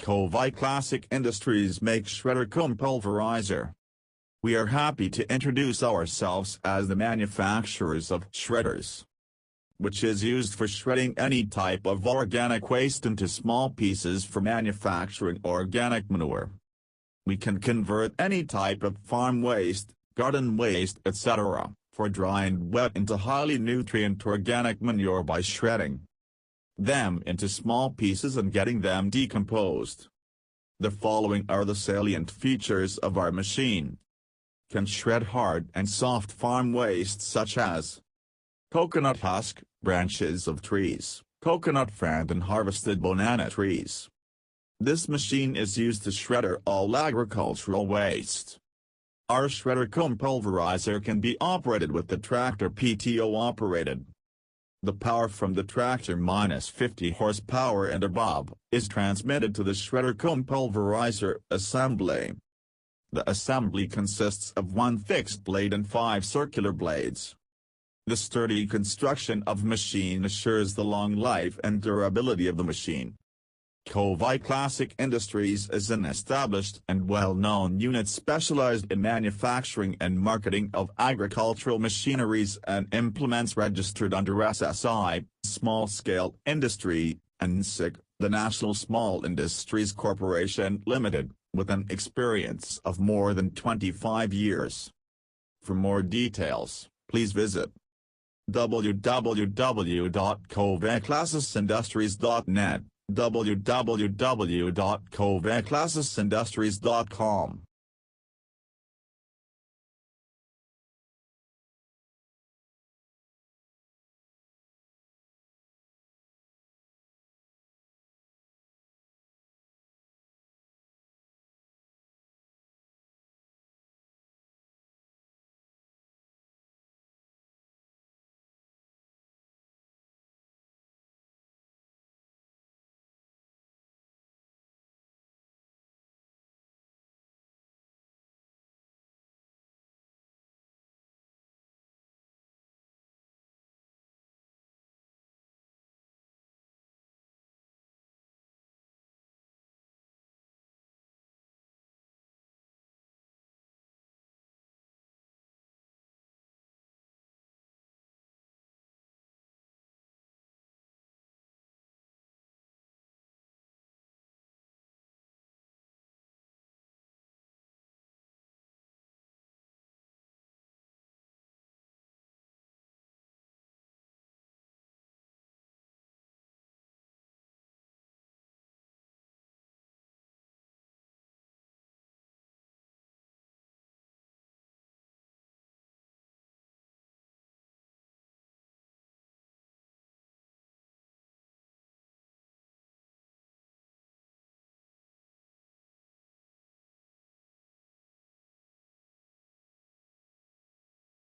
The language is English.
KOVAI Classic Industries makes shredder Cum Pulverizer. We are happy to introduce ourselves as the manufacturers of shredders, which is used for shredding any type of organic waste into small pieces for manufacturing organic manure. We can convert any type of farm waste, garden waste, etc., for dry and wet into highly nutrient organic manure by shredding them into small pieces and getting them decomposed. The following are the salient features of our machine. Can shred hard and soft farm waste such as coconut husk, branches of trees, coconut frond and harvested banana trees. This machine is used to shredder all agricultural waste. Our shredder Cum Pulverizer can be operated with the tractor PTO operated. The power from the tractor -50 horsepower and above is transmitted to the shredder Cum Pulverizer assembly. The assembly consists of one fixed blade and 5 circular blades. The sturdy construction of machine assures the long life and durability of the machine. KOVAI Classic Industries is an established and well-known unit specialized in manufacturing and marketing of agricultural machineries and implements registered under SSI, Small Scale Industry, and NSIC, the National Small Industries Corporation Limited, with an experience of more than 25 years. For more details, please visit www.kovaiclassicindustries.net, www.kovaiclassicindustries.com.